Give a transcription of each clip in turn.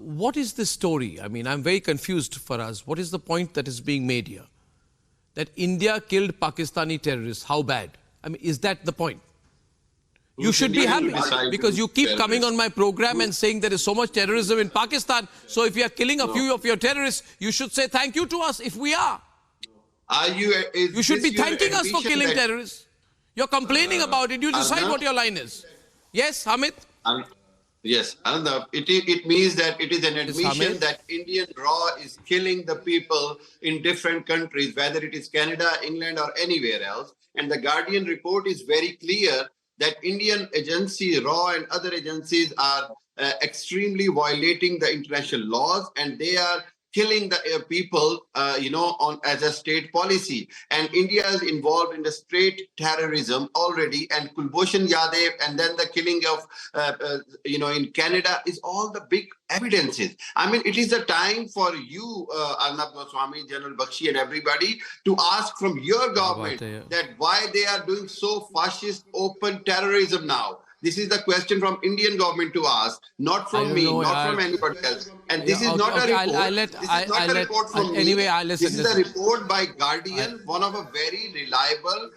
what is the story? I mean, I'm very confused for us. What is the point that is being made here? That India killed Pakistani terrorists. How bad? I mean, is that the point? You should be happy because you keep coming on my program and saying there is so much terrorism in Pakistan. So if you are killing a few of your terrorists, you should say thank you to us if we are. You should be thanking us for killing terrorists. You're complaining about it. You decide what your line is. Yes, Hamid? Yes, Arnab, it means that it is an admission that Indian RAW is killing the people in different countries, whether it is Canada, England, or anywhere else. And the Guardian report is very clear that Indian agency, RAW and other agencies are extremely violating the international laws, and they are killing the people, as a state policy. And India is involved in the straight terrorism already, and Kulbhushan Yadav, and then the killing of, in Canada is all the big evidences. I mean, it is a time for you, Arnab Goswami, General Bakshi, and everybody to ask from your government that why they are doing so fascist open terrorism now. This is the question from Indian government to ask, not from me, not from anybody else. And this is not a report. This is not a report from me. This is a report by Guardian, one of a very reliable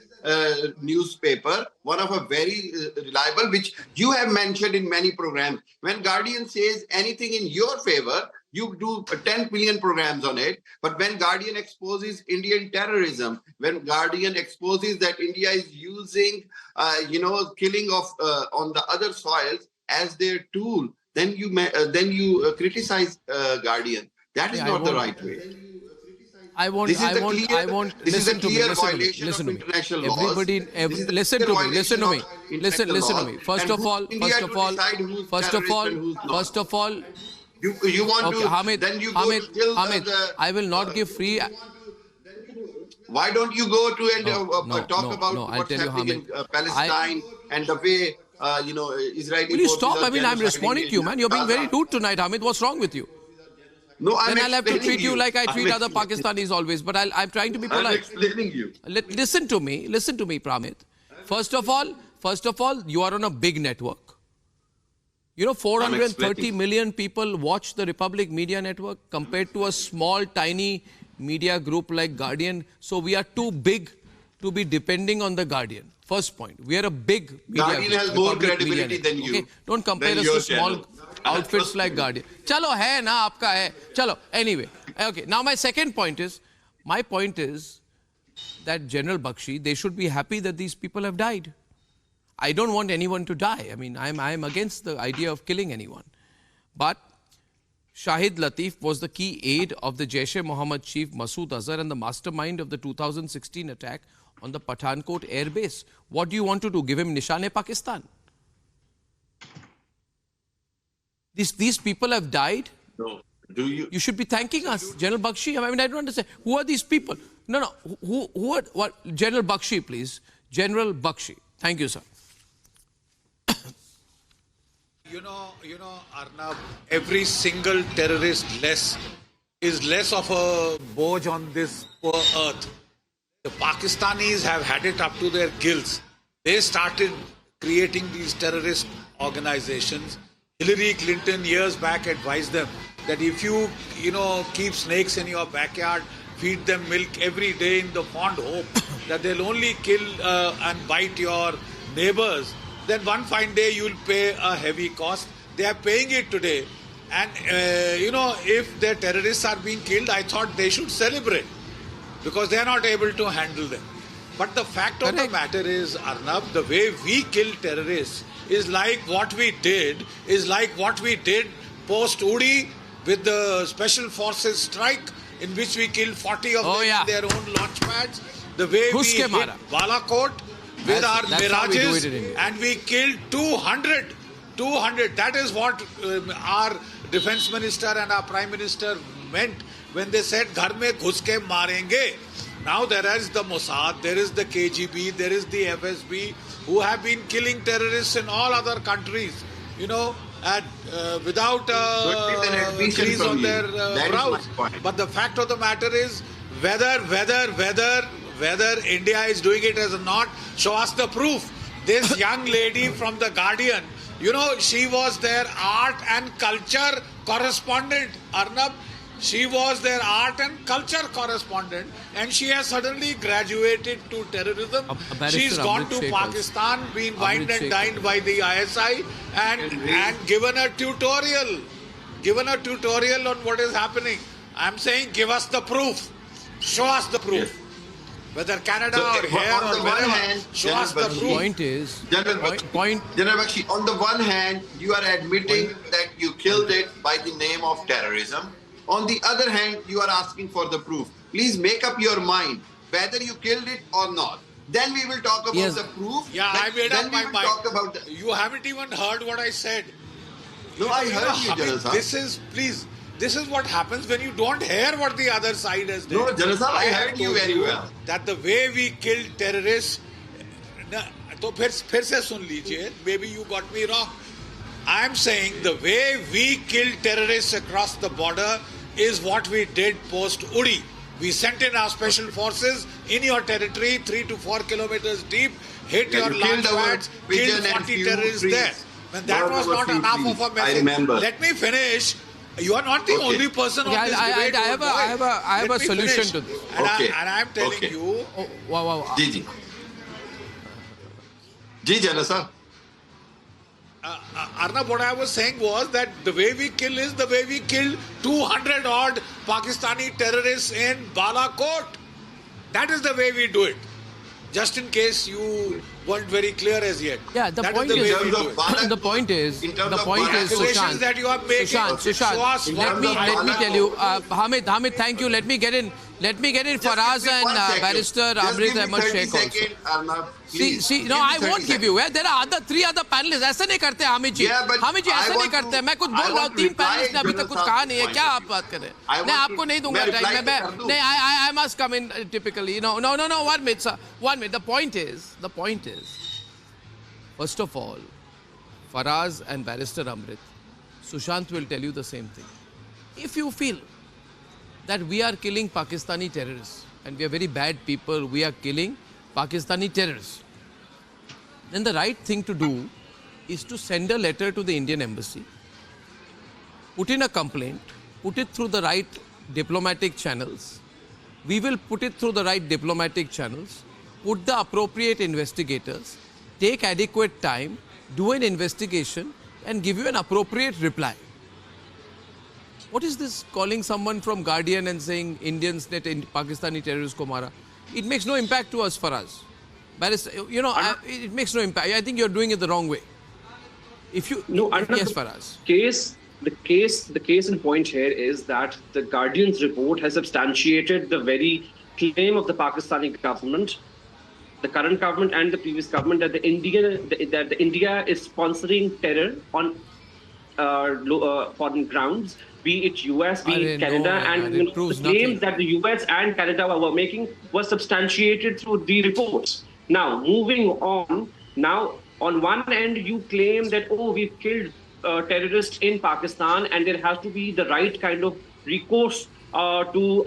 newspaper, one of a very reliable, which you have mentioned in many programs. When Guardian says anything in your favor, you do 10 million programs on it. But when Guardian exposes Indian terrorism, when Guardian exposes that India is using, killing of on the other soils as their tool, then you criticize Guardian. That is not the right way. I won't. Listen to me. Listen to me. Everybody, listen to me. Listen to me. Listen to me. First of all. You want to, Hamid, then you go to kill I will not give free. Why don't you go to and talk about what's happening in Palestine and the way, Israeli Will you stop? I mean, I'm responding to you, man. You're being very rude tonight, Hamid. What's wrong with you? No, Then I'll have to treat you like I treat other Pakistanis always. But I'm trying to be polite. I'm explaining you. Listen to me, Pramit. First of all, you are on a big network. 430 million people watch the Republic Media Network compared to a small, tiny media group like Guardian. So we are too big to be depending on the Guardian. First point. We are a big media Guardian group, has more Republic credibility than you. Okay? Don't compare us to small outfits like Guardian. Chalo, hai na, aapka hai. Chalo, anyway. Okay, now my second point is, that General Bakshi, they should be happy that these people have died. I don't want anyone to die. I mean, I'm against the idea of killing anyone. But Shahid Latif was the key aide of the Jaish-e-Mohammed chief Masood Azhar and the mastermind of the 2016 attack on the Pathankot air base. What do you want to do? Give him Nishan-e-Pakistan? These people have died. No. Do you? You should be thanking us, General Bakshi. I mean, I don't understand. Who are these people? No. Who are what? General Bakshi, please. General Bakshi. Thank you, sir. You know, Arnab, every single terrorist is less of a boj on this poor earth. The Pakistanis have had it up to their gills. They started creating these terrorist organizations. Hillary Clinton years back advised them that if you keep snakes in your backyard, feed them milk every day in the fond hope that they'll only kill and bite your neighbors, then one fine day you'll pay a heavy cost. They are paying it today. And, if their terrorists are being killed, I thought they should celebrate because they are not able to handle them. But the fact of the matter is, Arnab, the way we kill terrorists is like what we did post Uri with the Special Forces strike, in which we killed 40 of them in their own launch pads. The way we hit Balakot with our Mirages, and we killed 200. That is what our defense minister and our prime minister meant when they said, "Ghar mein ghus ke marenge." Now there is the Mossad, there is the KGB, there is the FSB, who have been killing terrorists in all other countries, without crease on their brows. But the fact of the matter is, whether India is doing it or not, show us the proof. This young lady from the Guardian You know, she was their art and culture correspondent, Arnab. She was their art and culture correspondent, and she has suddenly graduated to terrorism. She's gone to Pakistan, been wined and dined by the ISI, and given a tutorial. Given a tutorial on what is happening. I'm saying, give us the proof. Show us the proof. Yes. Whether Canada So, or here on or the one wherever, hand, show us the proof. Point is, General Bakshi, on the one hand, you are admitting that you killed it by the name of terrorism. On the other hand, you are asking for the proof. Please make up your mind whether you killed it or not. Then we will talk about the proof. Yeah, I made up my mind. Talk about the... You haven't even heard what I said. No, I heard you, General Sahab. This is what happens when you don't hear what the other side has done. No, General Sahab, I heard you very well. That the way we killed terrorists, तो फिर से सुन लीजिए, maybe you got me wrong. I'm saying the way we killed terrorists across the border is what we did post Uri. We sent in our special forces in your territory, 3 to 4 kilometers deep, hit your launch pads, killed 40 terrorists there. When that was not enough of a message. I remember. Let me finish. You are not the only person on this debate. I have a solution to this. And I am telling you. Oh, wow. Ji. Ji, General Sahab. Arnab, what I was saying was that the way we kill is the way we killed 200 odd Pakistani terrorists in Balakot. That is the way we do it. Just in case you weren't very clear as yet. Yeah, the point is, Sushant. That you are making. Sushant, let me tell you, Hamid, thank you. Let me get in. Faraz and Barrister Amrit Ahmed Sheikh also. See, no, I won't give you. There are three other panelists. ऐसे नहीं करते हामिद जी ऐसे नहीं करते. मैं कुछ बोल रहा हूँ, 3 panelists ने अभी तक कुछ कहा नहीं है. क्या आप बात कर रहे हैं? मैं आपको नहीं दूंगा टाइम. नहीं, I must come in typically. No. 1 minute, sir. 1 minute. The point is, first of all, Faraz and Barrister Amrit, Sushant will tell you the same thing. If you feel that we are killing Pakistani terrorists and we are very bad people, we are killing Pakistani terrorists, then the right thing to do is to send a letter to the Indian embassy, put in a complaint, put it through the right diplomatic channels. We will put it through the right diplomatic channels, put the appropriate investigators, take adequate time, do an investigation and give you an appropriate reply. What is this calling someone from Guardian and saying Indians net Pakistani terrorists ko mara? It makes no impact to us, Faraz. It makes no impact. I think you're doing it the wrong way. Yes, Faraz. The case in point here is that the Guardian's report has substantiated the very claim of the Pakistani government, the current government and the previous government, that India is sponsoring terror on foreign grounds, be it US, be it Canada, and the claims that the US and Canada were making was substantiated through the reports. Now, moving on, on one end you claim that, we've killed terrorists in Pakistan and there has to be the right kind of recourse to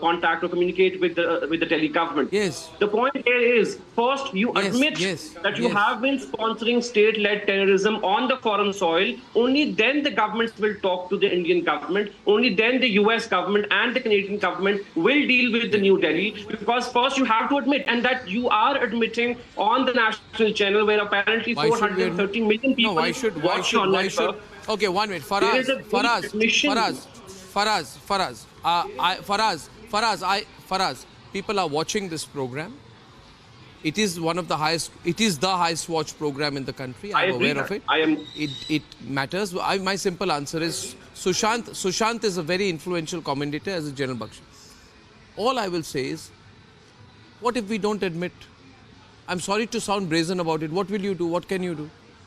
contact or communicate with the Delhi government. Yes. The point here is, first you admit that you have been sponsoring state-led terrorism on the foreign soil. Only then the governments will talk to the Indian government. Only then the US government and the Canadian government will deal with the New Delhi. Because first you have to admit, and that you are admitting on the national channel where apparently 430 million people watch your network. Okay, 1 minute. Faraz, people are watching this program. It is one of the highest, it is the highest watched program in the country. I'm aware of it. It matters. My simple answer is Sushant is a very influential commentator as a General Bakshi. All I will say is, what if we don't admit? I'm sorry to sound brazen about it. What will you do? What can you do?